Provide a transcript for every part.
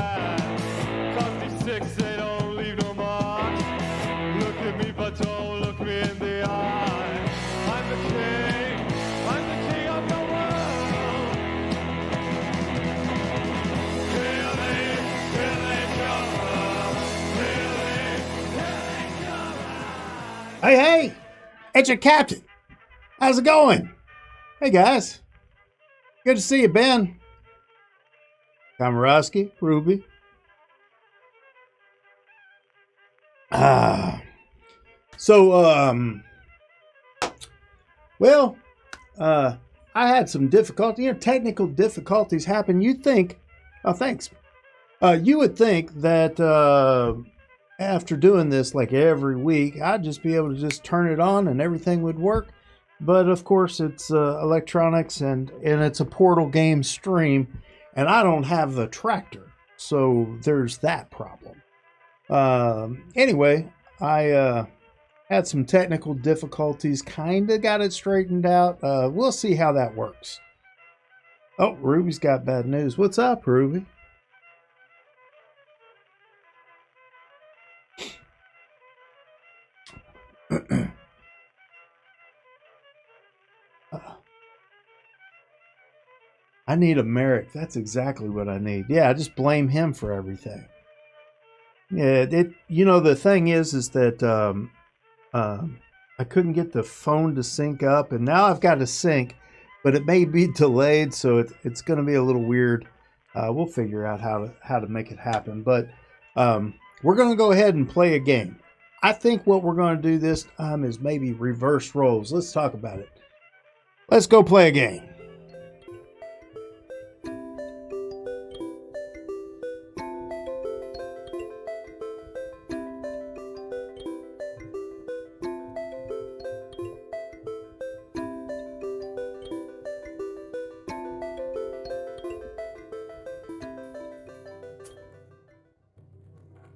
bad. 'Cause these six, they don't leave no mark. Look at me, but don't look me in the eye. I'm the king of the world. Really, really come. Hey, it's your captain. How's it going? Hey, guys. Good to see you, Ben. Kamarowski, Ruby. I had some difficulty. Technical difficulties happen. You'd think, oh, thanks. You would think that after doing this like every week, I'd just be able to just turn it on and everything would work. But of course, it's electronics and it's a Portal game stream, and I don't have the tractor, so there's that problem. Anyway, I had some technical difficulties, kind of got it straightened out. We'll see how that works. Oh, Ruby's got bad news. What's up, Ruby? I need a Merrick. That's exactly what I need. Yeah, I just blame him for everything. Yeah, the thing is that I couldn't get the phone to sync up, and now I've got to sync, but it may be delayed, so it's going to be a little weird. We'll figure out how to make it happen, but we're going to go ahead and play a game. I think what we're going to do this time is maybe reverse roles. Let's talk about it. Let's go play a game.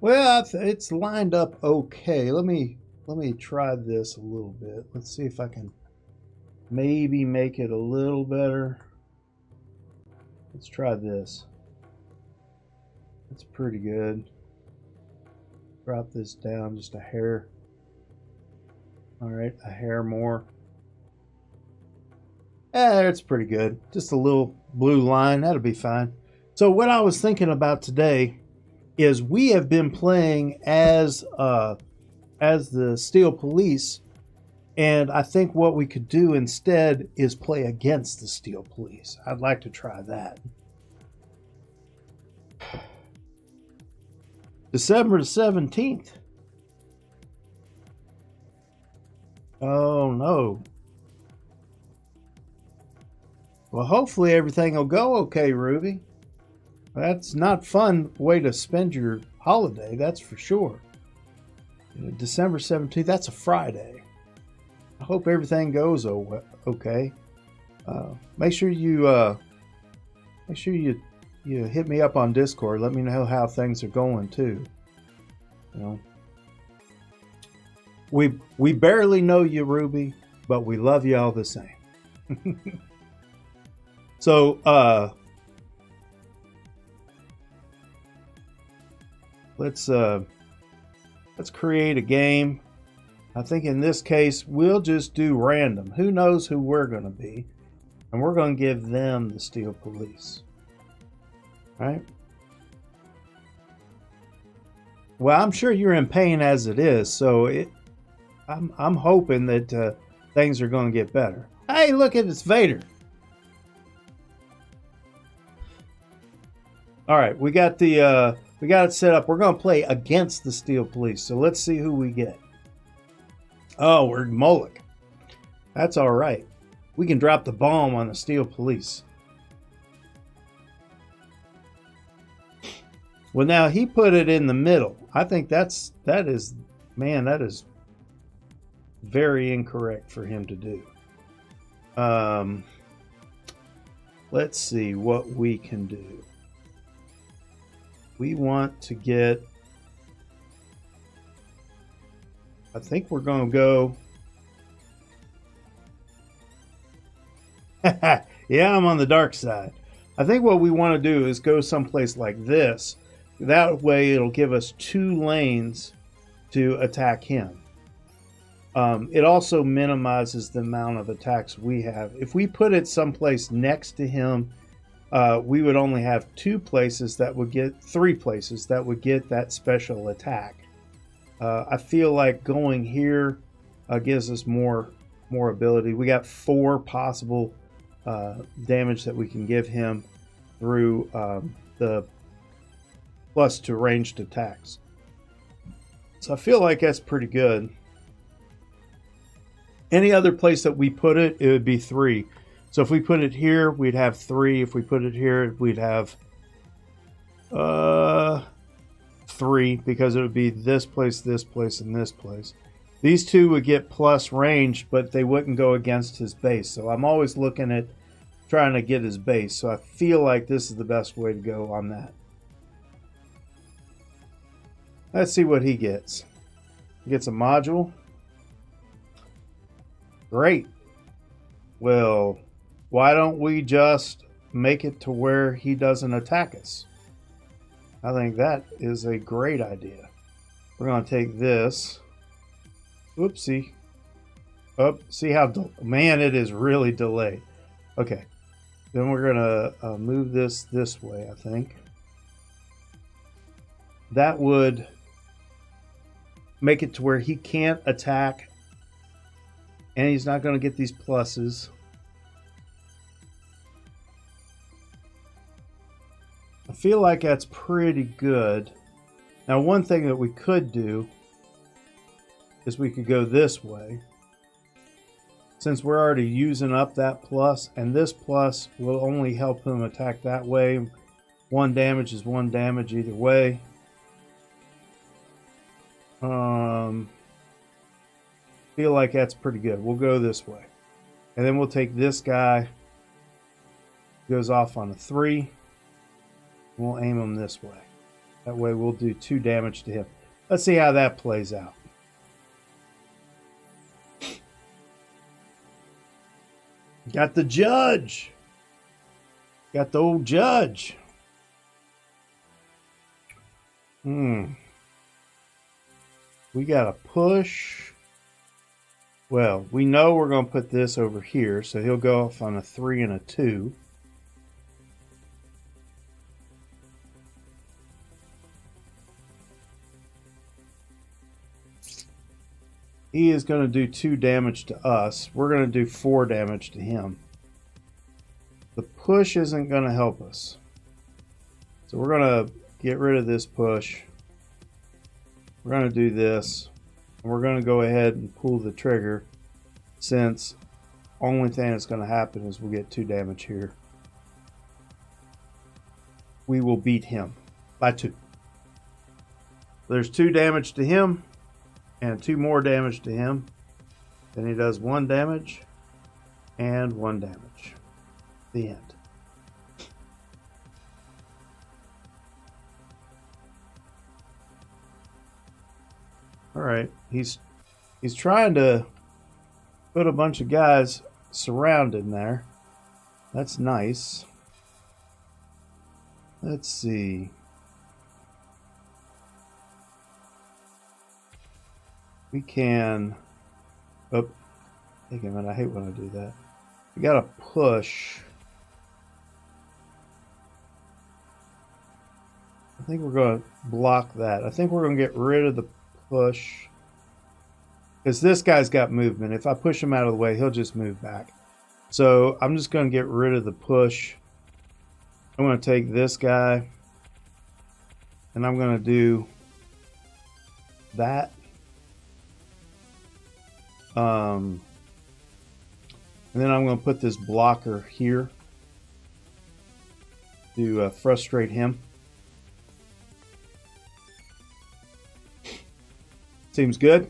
Well, it's lined up okay. Let me try this a little bit. Let's see if I can maybe make it a little better. Let's try this. That's pretty good. Drop this down just a hair. All right, a hair more. It's pretty good. Just a little blue line. That'll be fine. So what I was thinking about today is we have been playing as the Steel Police, and I think what we could do instead is play against the Steel Police. I'd like to try that. December 17th. Oh no. Well, hopefully everything will go okay, Ruby. That's not fun way to spend your holiday, that's for sure. December 17th, that's a Friday. I hope everything goes okay. Make sure you hit me up on Discord. Let me know how things are going too. We barely know you, Ruby, but we love you all the same. So let's create a game. I think in this case we'll just do random. Who knows who we're going to be, and we're going to give them the Steel Police. All right. Well, I'm sure you're in pain as it is, so I'm hoping that things are going to get better. Hey, look at it's Vader. All right, we got it set up. We're going to play against the Steel Police. So let's see who we get. Oh, we're Moloch. That's all right. We can drop the bomb on the Steel Police. Well, now he put it in the middle. I think that is very incorrect for him to do. Let's see what we can do. We want to get, I think we're going to go, yeah, I'm on the dark side. I think what we want to do is go someplace like this, That way it'll give us 2 lanes to attack him. It also minimizes the amount of attacks we have. If we put it someplace next to him, we would only have 2 places that would get 3 places that would get that special attack. I feel like going here gives us more ability. We got 4 possible damage that we can give him through the plus to ranged attacks. So I feel like that's pretty good. Any other place that we put it, it would be 3. So if we put it here, we'd have 3. If we put it here, we'd have 3, because it would be this place, and this place. These 2 would get plus range, but they wouldn't go against his base. So I'm always looking at trying to get his base. So I feel like this is the best way to go on that. Let's see what he gets. He gets a module. Great. Well, why don't we just make it to where he doesn't attack us? I think that is a great idea. We're going to take this. Whoopsie. Oh, see how, man, it is really delayed. Okay. Then we're going to move this way, I think. That would make it to where he can't attack, and he's not going to get these pluses. I feel like that's pretty good. Now, one thing that we could do is we could go this way. Since we're already using up that plus, and this plus will only help him attack that way. 1 damage is 1 damage either way. Feel like that's pretty good. We'll go this way. And then we'll take this guy. Goes off on a 3. We'll aim him this way. That way we'll do 2 damage to him. Let's see how that plays out. Got the judge. Got the old judge. We got a push. Well, we know we're going to put this over here, so he'll go off on a 3 and a 2. He is going to do 2 damage to us. We're going to do 4 damage to him. The push isn't going to help us. So we're going to get rid of this push. We're going to do this. And we're going to go ahead and pull the trigger, since only thing that's going to happen is we'll get 2 damage here. We will beat him by 2. There's 2 damage to him. And 2 more damage to him. Then he does 1 damage and 1 damage. The end. All right, he's trying to put a bunch of guys surrounded there. That's nice. Let's see. We can, oh, take a minute, I hate when I do that. We got to push. I think we're going to block that. I think we're going to get rid of the push, because this guy's got movement. If I push him out of the way, he'll just move back. So I'm just going to get rid of the push. I'm going to take this guy, and I'm going to do that. And then I'm going to put this blocker here to frustrate him. Seems good.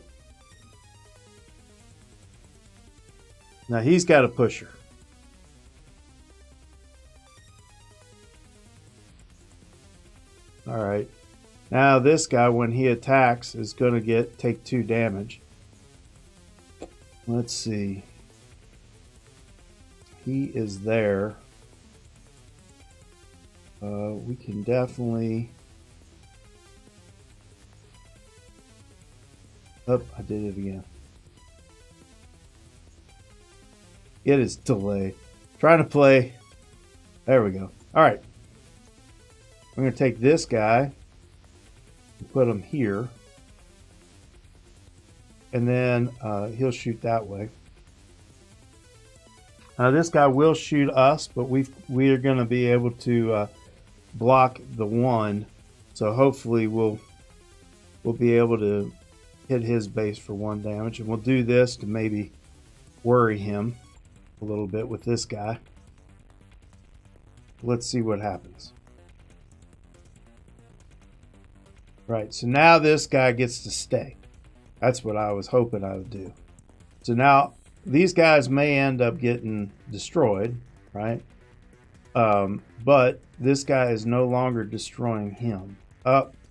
Now he's got a pusher. All right. Now this guy, when he attacks, is going to take 2 damage. Let's see. He is there. We can definitely Oh, I did it again. It is delayed. Trying to play. There we go. All right. I'm going to take this guy and put him here. And then he'll shoot that way. Now this guy will shoot us, but we are going to be able to block the one. So hopefully we'll be able to hit his base for 1 damage. And we'll do this to maybe worry him a little bit with this guy. Let's see what happens. Right, so now this guy gets to stay. That's what I was hoping I would do. So now these guys may end up getting destroyed, right? But this guy is no longer destroying him.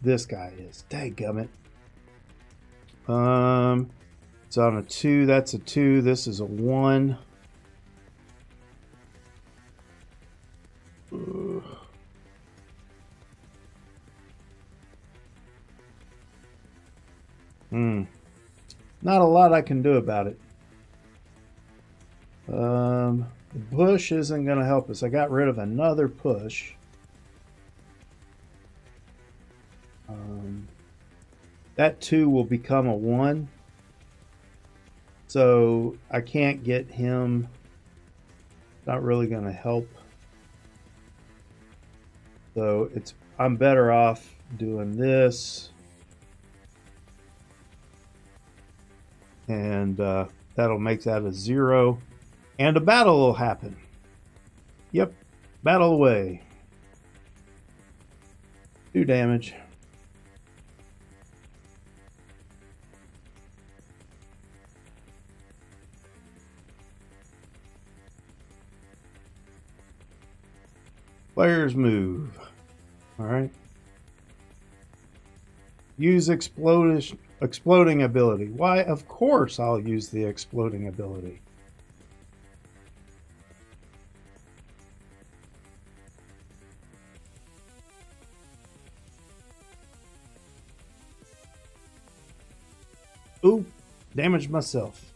This guy is. Dadgummit. It's on a 2. That's a 2. This is a 1. Not a lot I can do about it. The push isn't going to help us. I got rid of another push. That 2 will become a 1. So I can't get him. Not really going to help. So I'm better off doing this. And that'll make that a 0. And a battle will happen. Yep, battle away. 2 damage. Players move. All right. Use exploding ability. Why, of course I'll use the exploding ability. Ooh, damaged myself.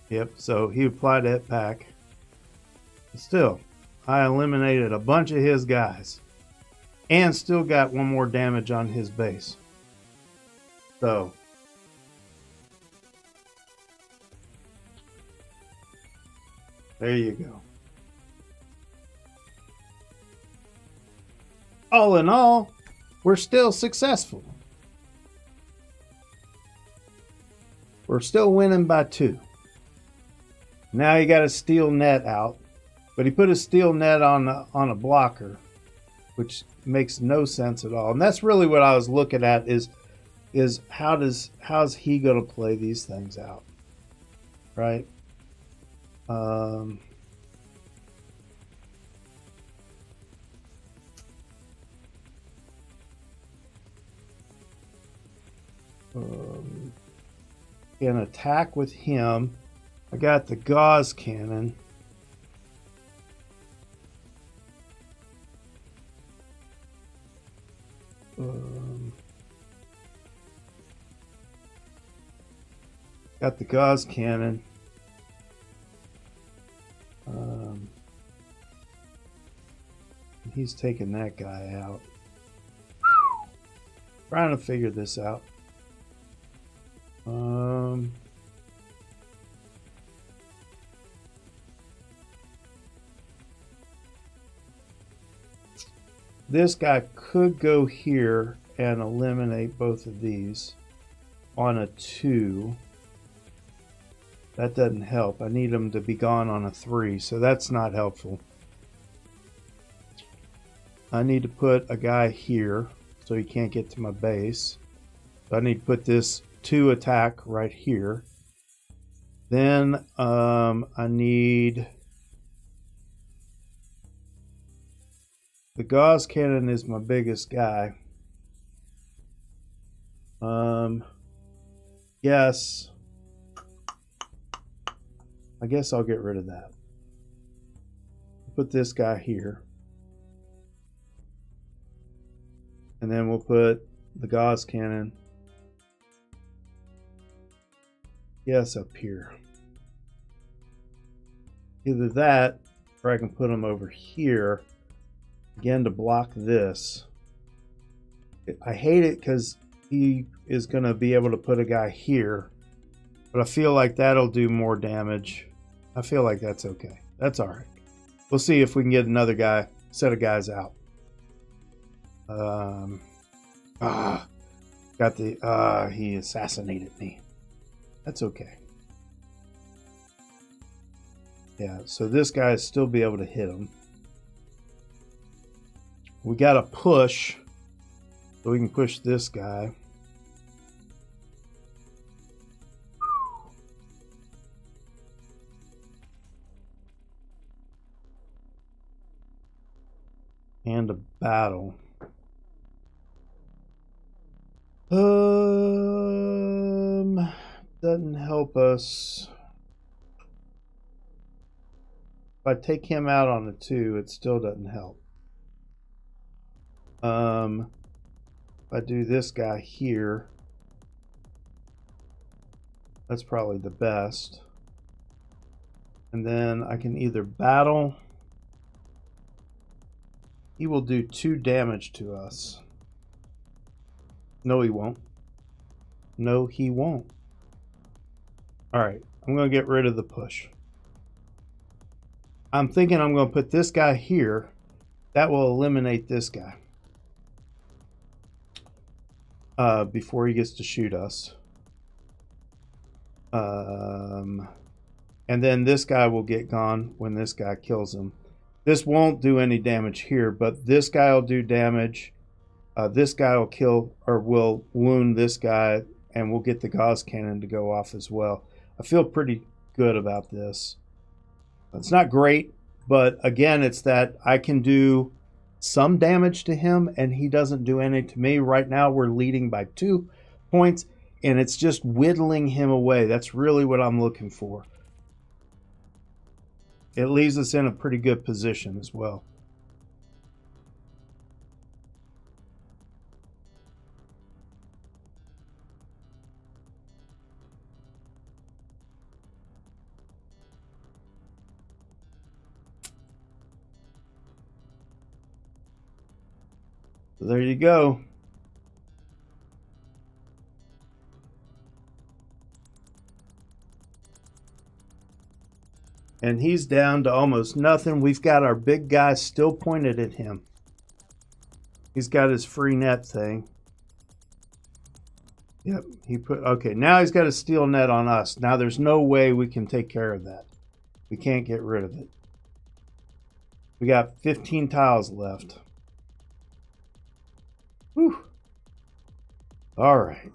Yep, so he applied that pack. Still, I eliminated a bunch of his guys. And still got 1 more damage on his base. So. There you go. All in all, we're still successful. We're still winning by 2. Now he got a steel net out. But he put a steel net on a blocker, which makes no sense at all. And that's really what I was looking at is how's he going to play these things out, right? Can attack with him. I got the gauze cannon. Got the gauze cannon. He's taking that guy out. Trying to figure this out. This guy could go here and eliminate both of these on a 2. That doesn't help. I need him to be gone on a 3, so that's not helpful. I need to put a guy here so he can't get to my base. So I need to put this 2 attack right here. Then I need... The gauze cannon is my biggest guy. Yes. I guess I'll get rid of that. Put this guy here. And then we'll put the Gauss cannon. Yes, up here. Either that, or I can put him over here, again, to block this. I hate it because he is going to be able to put a guy here, but I feel like that'll do more damage. I feel like that's okay. That's all right. We'll see if we can get another set of guys out. He assassinated me. That's okay. Yeah, so this guy still be able to hit him. We got to push, so we can push this guy. And a battle. Doesn't help us. If I take him out on a 2, it still doesn't help. If I do this guy here, that's probably the best. And then I can either battle. He will do 2 damage to us. No, he won't. No, he won't. All right, I'm going to get rid of the push. I'm thinking I'm going to put this guy here. That will eliminate this guy before he gets to shoot us. And then this guy will get gone when this guy kills him. This won't do any damage here, but this guy will do damage. This guy will kill or will wound this guy, and we'll get the Gauss cannon to go off as well. I feel pretty good about this. It's not great, but again, it's that I can do some damage to him and he doesn't do any to me. Right now, we're leading by 2 points, and it's just whittling him away. That's really what I'm looking for. It leaves us in a pretty good position as well. So there you go. And he's down to almost nothing. We've got our big guy still pointed at him. He's got his free net thing. Yep, okay, now he's got a steel net on us. Now there's no way we can take care of that. We can't get rid of it. We got 15 tiles left. Whew. All right.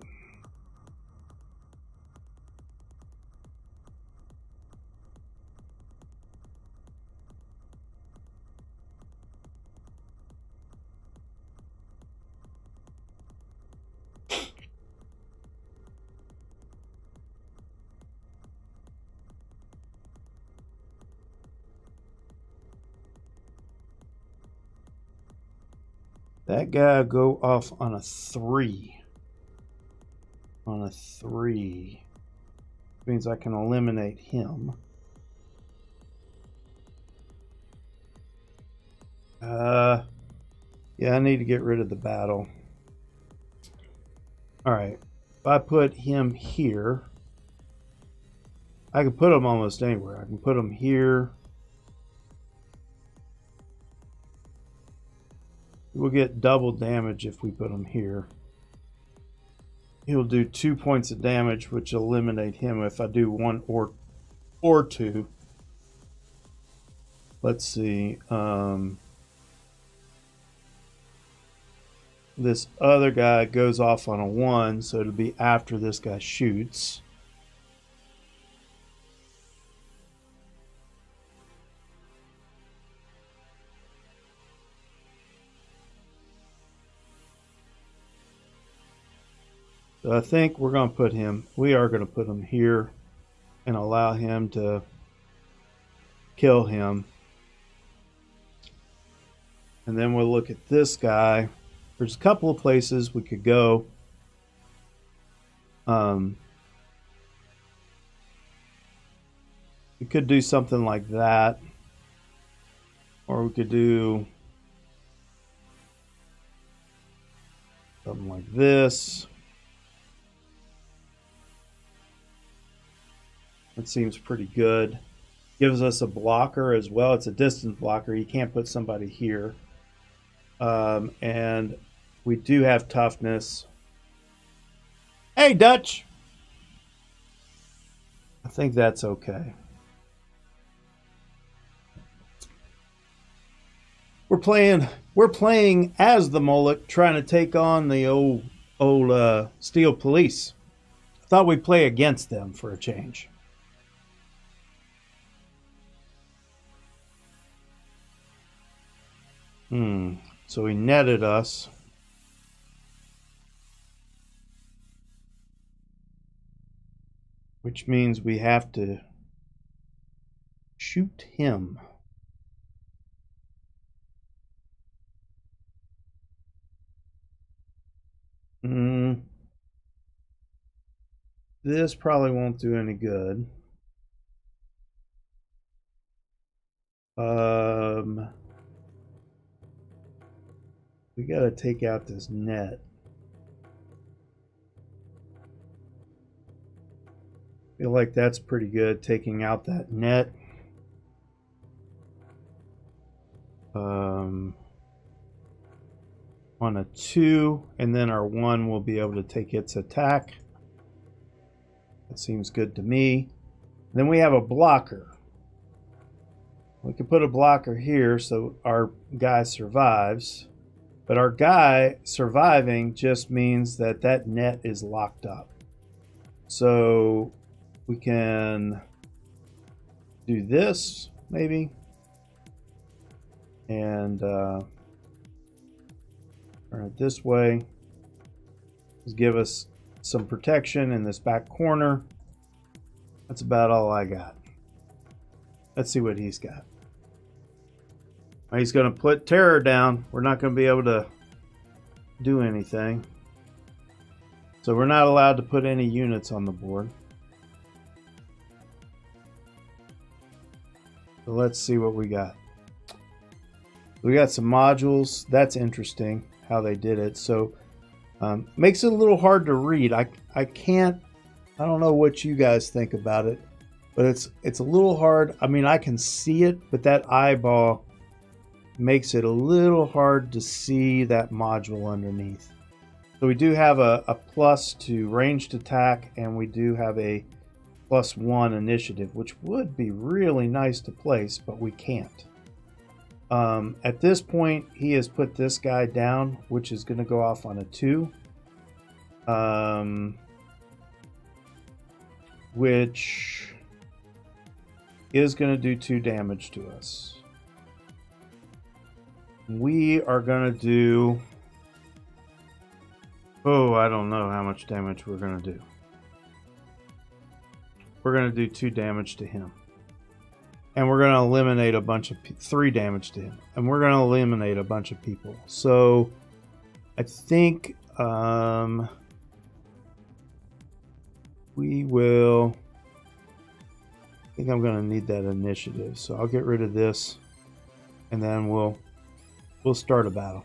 That guy will go off on a 3. On a 3. Means I can eliminate him. Yeah, I need to get rid of the battle. Alright. If I put him here, I can put him almost anywhere. I can put him here. We'll get double damage if we put him here. He'll do 2 points of damage, which will eliminate him if I do 1 or 2. Let's see. This other guy goes off on a 1, so it'll be after this guy shoots. So I think we are going to put him here and allow him to kill him. And then we'll look at this guy there's a couple of places we could go. We could do something like that, or we could do something like this. That seems pretty good. Gives us a blocker as well. It's a distance blocker. You can't put somebody here. And we do have toughness. Hey, Dutch! I think that's okay. We're playing as the Moloch, trying to take on the old Steel Police. Thought we'd play against them for a change. So he netted us. Which means we have to shoot him. This probably won't do any good. We gotta take out this net. Feel like that's pretty good, taking out that net. On a 2, and then our 1 will be able to take its attack. That seems good to me. Then we have a blocker. We can put a blocker here so our guy survives. But our guy surviving just means that that net is locked up. So we can do this maybe. And turn it this way. Just give us some protection in this back corner. That's about all I got. Let's see what he's got. He's going to put terror down. We're not going to be able to do anything. So we're not allowed to put any units on the board. So let's see what we got. We got some modules. That's interesting how they did it. So makes it a little hard to read. I don't know what you guys think about it, but it's a little hard. I mean, I can see it, but that eyeball makes it a little hard to see that module underneath. So we do have a plus to ranged attack, and we do have a +1 initiative, which would be really nice to place, but we can't. At this point, he has put this guy down, which is going to go off on a 2. Which is going to do 2 damage to us. We are going to do... Oh, I don't know how much damage we're going to do. We're going to do 2 damage to him. And we're going to eliminate a bunch of... 3 damage to him. And we're going to eliminate a bunch of people. So, I think... we will... I think I'm going to need that initiative. So I'll get rid of this. And then we'll start a battle.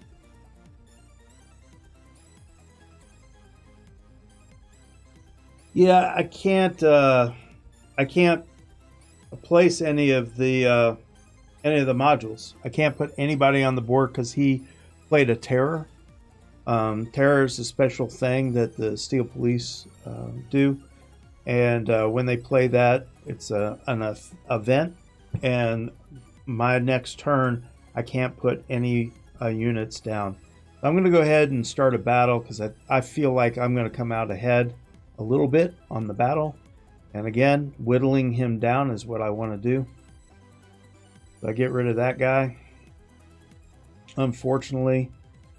Yeah, I can't place any of the modules. I can't put anybody on the board because he played a terror. Terror is a special thing that the Steel Police do, and when they play that, it's an event. And my next turn, I can't put any units down. I'm going to go ahead and start a battle because I feel like I'm going to come out ahead a little bit on the battle. And again, whittling him down is what I want to do. So I get rid of that guy. Unfortunately,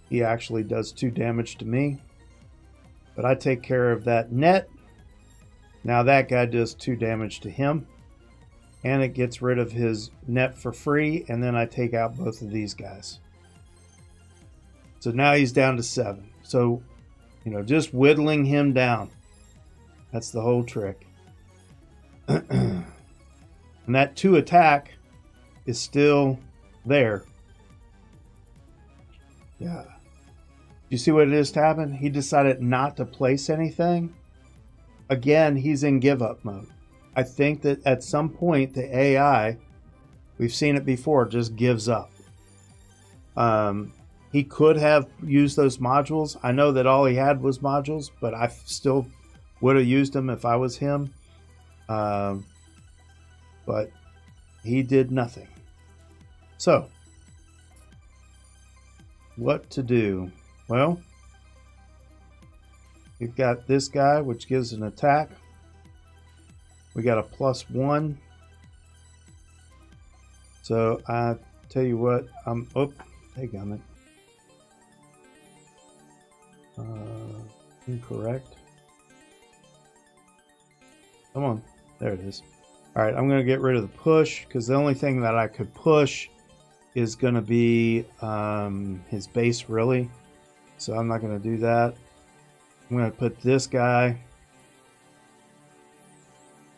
he actually does 2 damage to me. But I take care of that net. Now that guy does 2 damage to him. And it gets rid of his net for free. And then I take out both of these guys. So now he's down to 7. So, you know, just whittling him down. That's the whole trick. And that 2 attack is still there. Yeah. You see what it is to happen? He decided not to place anything. Again, he's in give up mode. I think that at some point the AI, we've seen it before, just gives up. He could have used those modules. I know that all he had was modules, but I still would have used them if I was him. But he did nothing. So, what to do? Well, we've got this guy, which gives an attack. We got a +1. So I tell you what, dadgummit. Incorrect. Come on, there it is. All right, I'm going to get rid of the push because the only thing that I could push is going to be his base, really. So I'm not going to do that. I'm going to put this guy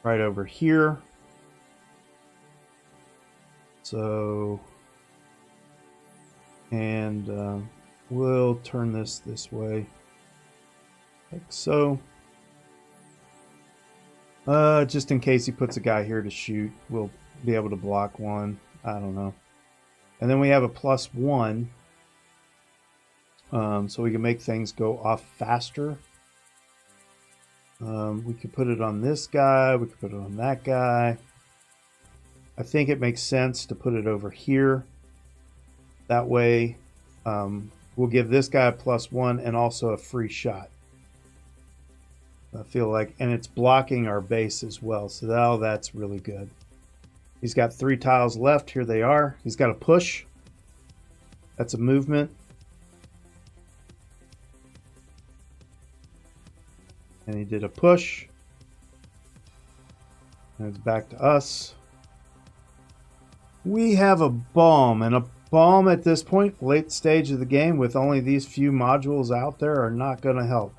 right over here. So, and we'll turn this way, like so. Just in case he puts a guy here to shoot, we'll be able to block one. I don't know. And then we have a +1. So we can make things go off faster. We could put it on this guy. We could put it on that guy. I think it makes sense to put it over here. That way, we'll give this guy a +1 and also a free shot. I feel like, and it's blocking our base as well. So now that's really good. He's got 3 tiles left. Here they are. He's got a push. That's a movement. And he did a push. And it's back to us. We have a bomb, and a bomb at this point, late stage of the game, with only these few modules out there, are not going to help.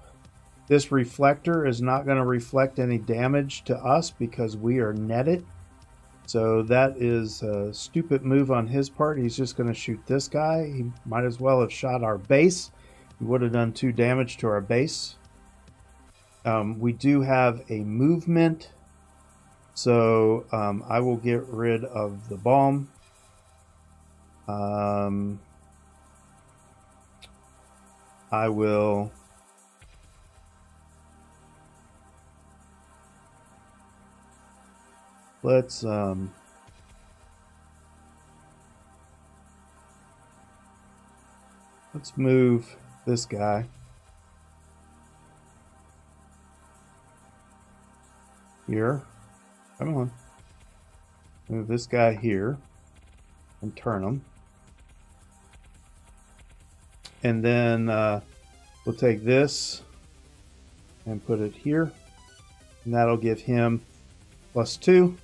This reflector is not going to reflect any damage to us because we are netted. So that is a stupid move on his part. He's just going to shoot this guy. He might as well have shot our base. He would have done 2 damage to our base. We do have a movement. So I will get rid of the bomb. I will... Let's move this guy here. Come on. Move this guy here and turn him. And then we'll take this and put it here. And that'll give him +2.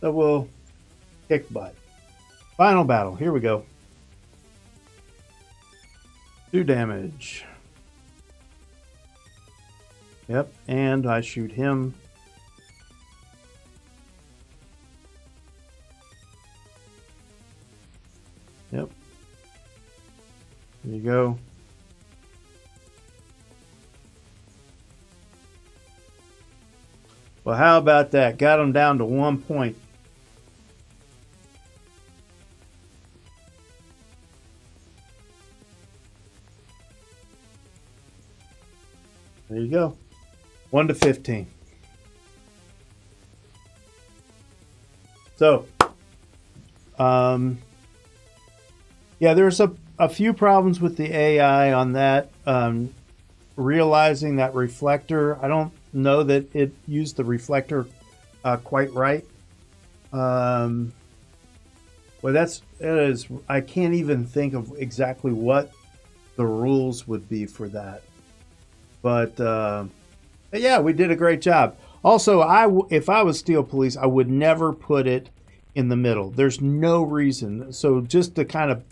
So we'll kick butt. Final battle. Here we go. 2 damage. Yep, and I shoot him. Yep. There you go. Well, how about that? Got him down to 1 point. There you go. 1 to 15. So, yeah, there's a few problems with the AI on that. Realizing that reflector, I don't know that it used the reflector quite right. Well, it is. I can't even think of exactly what the rules would be for that. But yeah, we did a great job. Also, if I was Steel Police, I would never put it in the middle. There's no reason. So just to kind of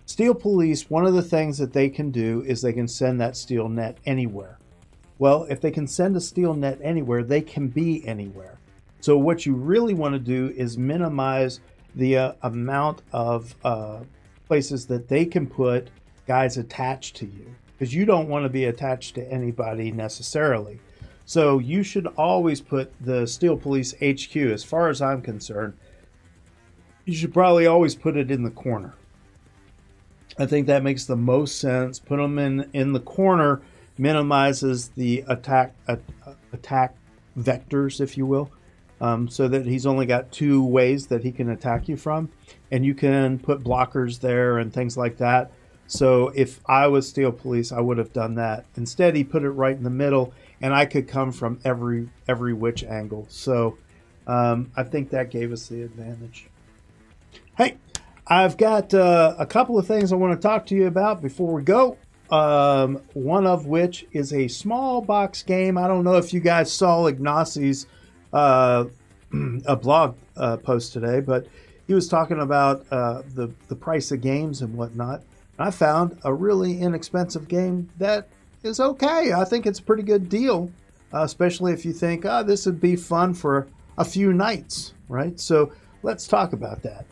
Steel police, one of the things that they can do is they can send that steel net anywhere. Well, if they can send a steel net anywhere, they can be anywhere. So what you really want to do is minimize the amount of places that they can put guys attached to you, because you don't want to be attached to anybody necessarily. So you should always put the Steel Police HQ, as far as I'm concerned, you should probably always put it in the corner. I think that makes the most sense. Put them in the corner, minimizes the attack vectors, if you will, so that he's only got two ways that he can attack you from, and you can put blockers there and things like that. So if I was Steel Police, I would have done that. Instead, he put it right in the middle, and I could come from every which angle. So I think that gave us the advantage. Hey, I've got a couple of things I want to talk to you about before we go. One of which is a small box game. I don't know if you guys saw Ignacie's a blog post today, but he was talking about the price of games and whatnot. I found a really inexpensive game that is okay. I think it's a pretty good deal, especially if you think, this would be fun for a few nights, right? So let's talk about that.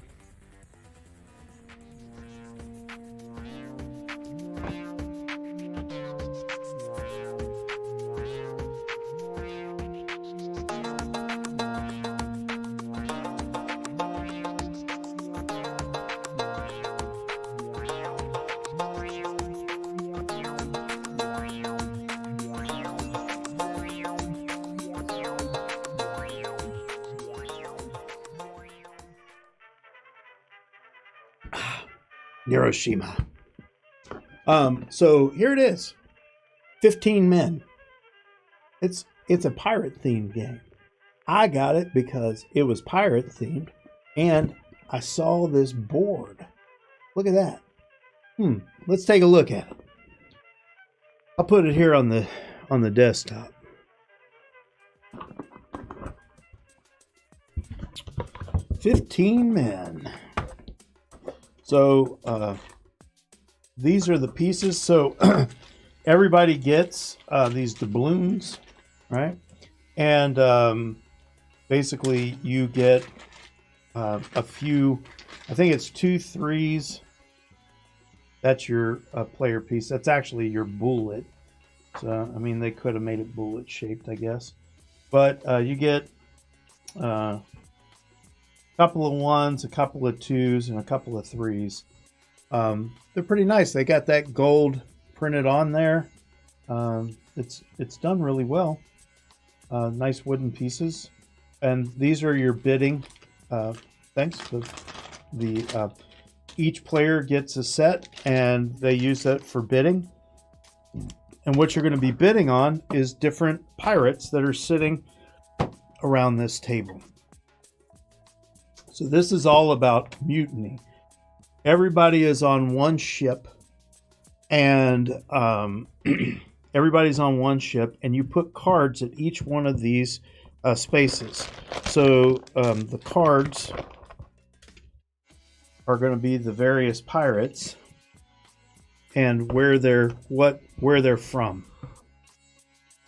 Neuroshima. So here it is. 15 men. It's a pirate themed game. I got it because it was pirate themed, and I saw this board. Look at that. Let's take a look at it. I'll put it here on the desktop. "15 men." So these are the pieces. So everybody gets these doubloons, right? And basically you get a few, I think it's 2 3s. That's your player piece. That's actually your bullet. So, I mean, they could have made it bullet shaped, I guess. But you get a couple of 1s, a couple of 2s, and a couple of 3s. They're pretty nice. They got that gold printed on there. It's done really well. Nice wooden pieces. And these are your bidding things. So each player gets a set, and they use that for bidding. And what you're going to be bidding on is different pirates that are sitting around this table. So this is all about mutiny. Everybody is on one ship, and everybody's on one ship, and you put cards at each one of these spaces. So the cards are going to be the various pirates and where they're from.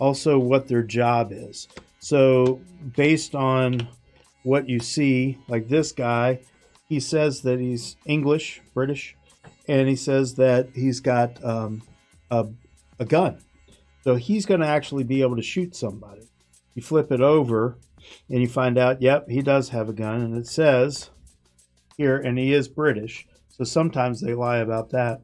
Also, what their job is. So based on what you see, like this guy, he says that he's English, British, and he says that he's got a gun. So he's going to actually be able to shoot somebody. You flip it over and you find out, yep, he does have a gun, and it says here, and he is British. So sometimes they lie about that.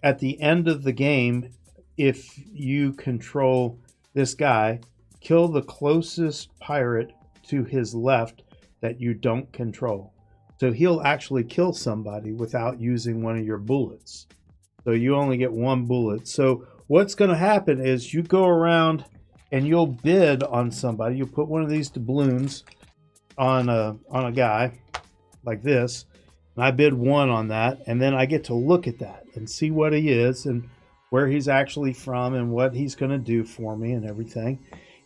At the end of the game, if you control this guy, kill the closest pirate to his left that you don't control. So he'll actually kill somebody without using one of your bullets. So you only get one bullet. So what's going to happen is you go around and you'll bid on somebody. You'll put one of these doubloons on a guy like this. And I bid 1 on that. And then I get to look at that and see what he is and where he's actually from and what he's going to do for me and everything.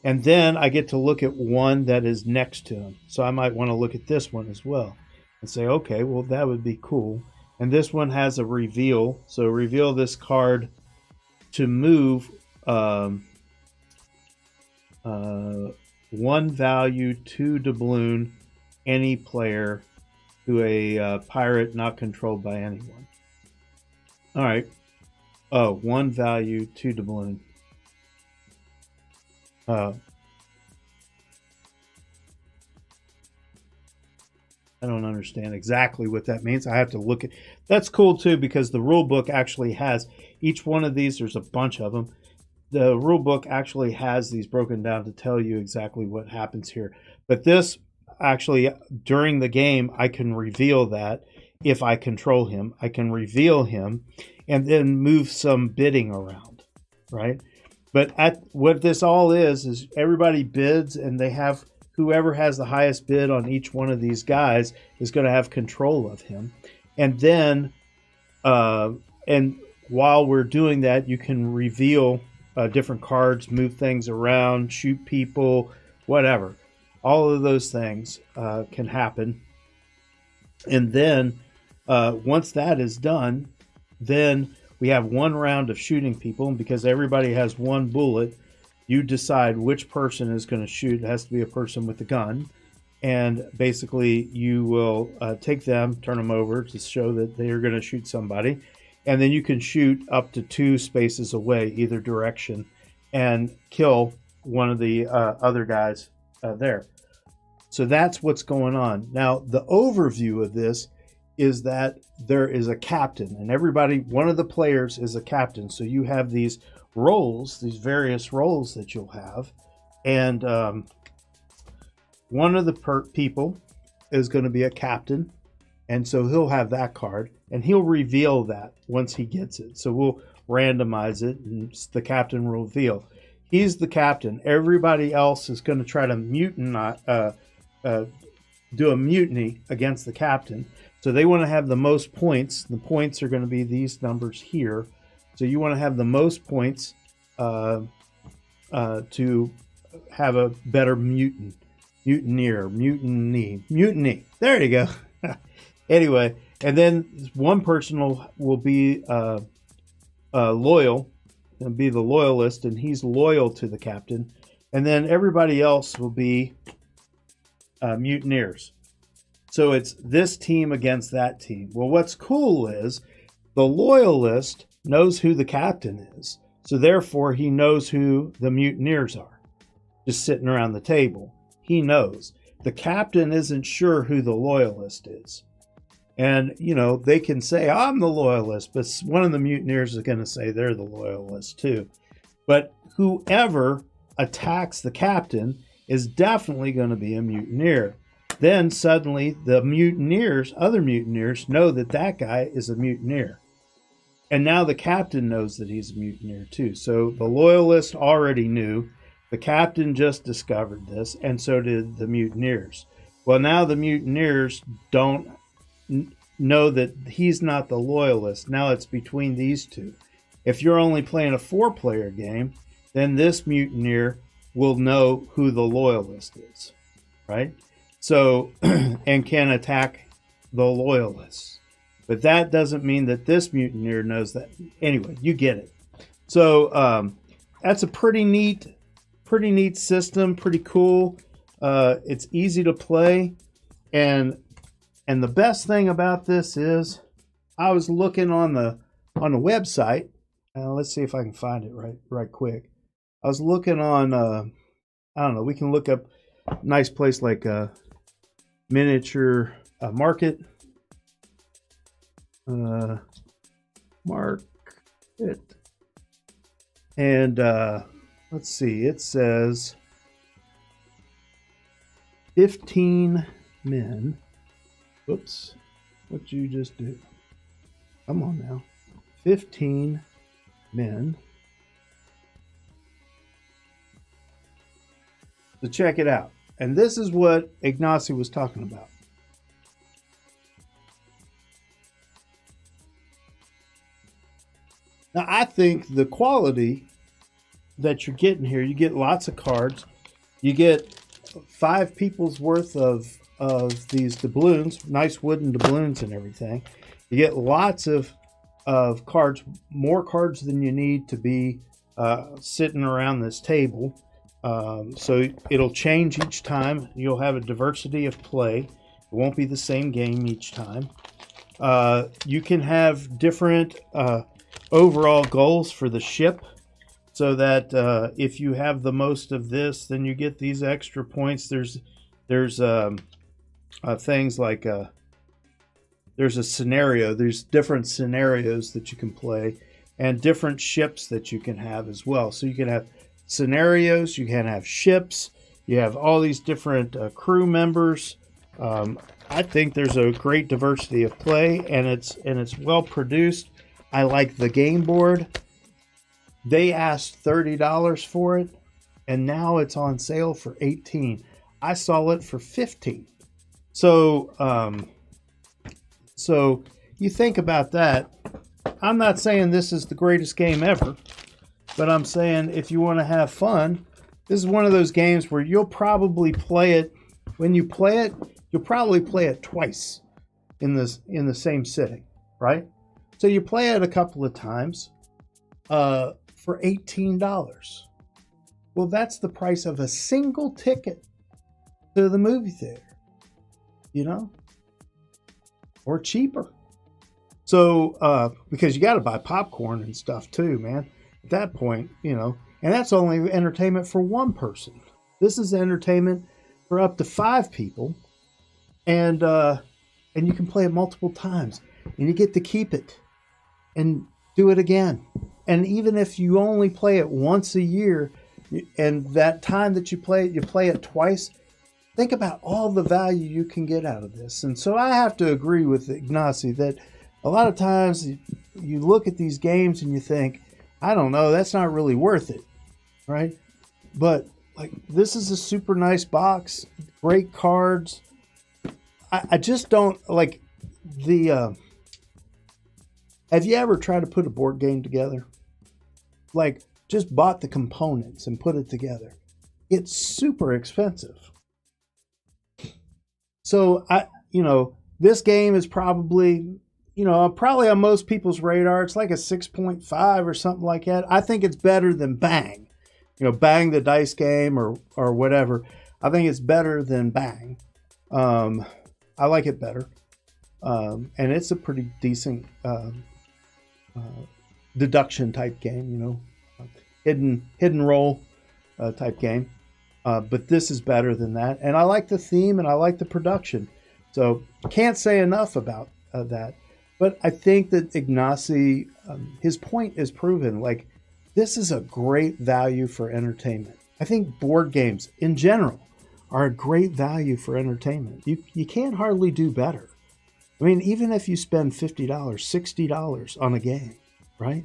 And then I get to look at one that is next to him. So I might want to look at this one as well and say, okay, well, that would be cool. And this one has a reveal. So reveal this card to move one value to doubloon any player to a pirate not controlled by anyone. All right. Oh, one value to doubloon. I don't understand exactly what that means. I have to look at. That's cool too, because the rule book actually has each one of these. There's a bunch of them. The rule book actually has these broken down to tell you exactly what happens here. But this actually, during the game, I can reveal that if I control him. I can reveal him and then move some bidding around, right? But what this all is everybody bids, and they have whoever has the highest bid on each one of these guys is going to have control of him. And then, and while we're doing that, you can reveal different cards, move things around, shoot people, whatever. All of those things can happen. And then once that is done, then we have one round of shooting people. And because everybody has one bullet, you decide which person is going to shoot. It has to be a person with a gun. And basically you will take them, turn them over to show that they are going to shoot somebody. And then you can shoot up to 2 spaces away, either direction, and kill one of the other guys there. So that's what's going on. Now, the overview of this is that there is a captain, and everybody, one of the players is a captain. So you have these roles, these various roles that you'll have. And one of the people is going to be a captain. And so he'll have that card, and he'll reveal that once he gets it. So we'll randomize it, and the captain will reveal. He's the captain. Everybody else is going to try to do a mutiny against the captain. So they want to have the most points. The points are going to be these numbers here. So you want to have the most points to have a better mutiny. There you go. Anyway, and then one person will be loyal, and be the loyalist, and he's loyal to the captain. And then everybody else will be mutineers. So it's this team against that team. Well, what's cool is the loyalist knows who the captain is. So therefore, he knows who the mutineers are. Just sitting around the table. He knows. The captain isn't sure who the loyalist is. And, you know, they can say, I'm the loyalist, but one of the mutineers is going to say they're the loyalist too. But whoever attacks the captain is definitely going to be a mutineer. Then suddenly the mutineers, other mutineers, know that that guy is a mutineer. And now the captain knows that he's a mutineer too. So the loyalist already knew. The captain just discovered this, and so did the mutineers. Well, now the mutineers don't know that he's not the loyalist. Now it's between these two. If you're only playing a 4-player game, then this mutineer will know who the loyalist is, right? So, and can attack the loyalists. But that doesn't mean that this mutineer knows that. Anyway, you get it. So that's a pretty neat system, pretty cool. It's easy to play, and the best thing about this is I was looking on the website. Let's see if I can find it right quick. I was looking on I don't know, we can look up a nice place like Miniature Market. Market. And let's see, it says 15 men. Whoops, what'd you just do? Come on now. 15 men. So check it out. And this is what Ignacy was talking about. Now, I think the quality that you're getting here, you get lots of cards. You get 5 people's worth of these doubloons, nice wooden doubloons and everything. You get lots of cards, more cards than you need to be sitting around this table. So it'll change each time. You'll have a diversity of play. It won't be the same game each time. You can have different overall goals for the ship, so that if you have the most of this, then you get these extra points. There's things like there's a scenario. There's different scenarios that you can play, and different ships that you can have as well. So you can have scenarios, you can have ships, you have all these different crew members. I think there's a great diversity of play, and it's well produced. I like the game board. They asked $30 for it, and now it's on sale for $18. I saw it for $15. So you think about that. I'm not saying this is the greatest game ever, but I'm saying if you want to have fun, this is one of those games where you'll probably play it. When you play it, you'll probably play it twice in the same sitting, right? So you play it a couple of times for $18. Well, that's the price of a single ticket to the movie theater, you know, or cheaper. So because you got to buy popcorn and stuff too, man. At that point, you know, and that's only entertainment for one person. This is entertainment for up to 5 people, and you can play it multiple times, and you get to keep it and do it again. And even if you only play it once a year, and that time that you play it twice, think about all the value you can get out of this. And so I have to agree with Ignacy that a lot of times you look at these games and you think, I don't know, that's not really worth it, right? But like, this is a super nice box, great cards. I just don't like the. Have you ever tried to put a board game together? Like, just bought the components and put it together. It's super expensive. So this game is probably, probably on most people's radar. It's like a 6.5 or something like that. I think it's better than Bang. Bang the dice game or whatever. I think it's better than Bang. I like it better. And it's a pretty decent deduction type game, hidden roll type game. But this is better than that. And I like the theme and I like the production. So can't say enough about that. But I think that Ignacy, his point is proven. Like, this is a great value for entertainment. I think board games in general are a great value for entertainment. You can't hardly do better. I mean, even if you spend $50, $60 on a game, right?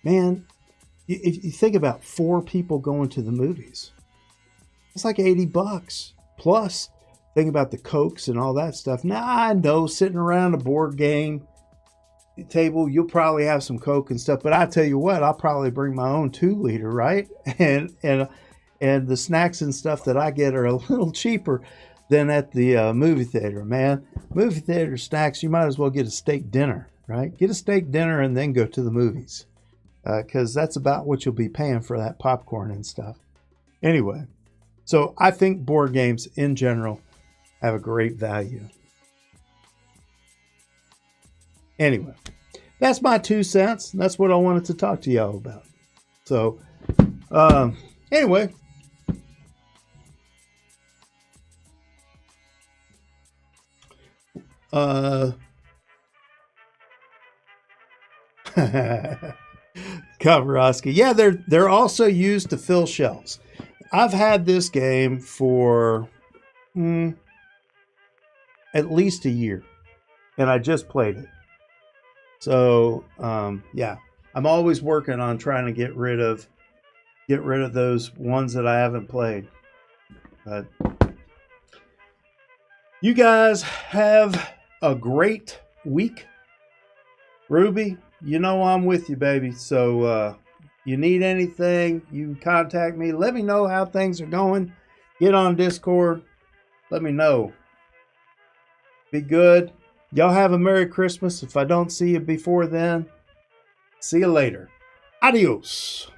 Man, if you think about 4 people going to the movies, it's like $80 plus. Think about the Cokes and all that stuff. Now, I know sitting around a board game table, you'll probably have some Coke and stuff, but I tell you what, I'll probably bring my own 2-liter, right? And the snacks and stuff that I get are a little cheaper than at the movie theater, man. Movie theater snacks, you might as well get a steak dinner, right? Get a steak dinner and then go to the movies, because that's about what you'll be paying for that popcorn and stuff. Anyway, so I think board games in general have a great value. Anyway, that's my 2 cents. That's what I wanted to talk to y'all about. So, anyway. Kavarowski. Yeah, they're also used to fill shelves. I've had this game for at least a year, and I just played it. So, yeah, I'm always working on trying to get rid of those ones that I haven't played. But you guys have a great week. Ruby, I'm with you, baby. So, you need anything, you contact me. Let me know how things are going. Get on Discord. Let me know. Be good. Y'all have a Merry Christmas. If I don't see you before then, see you later. Adios.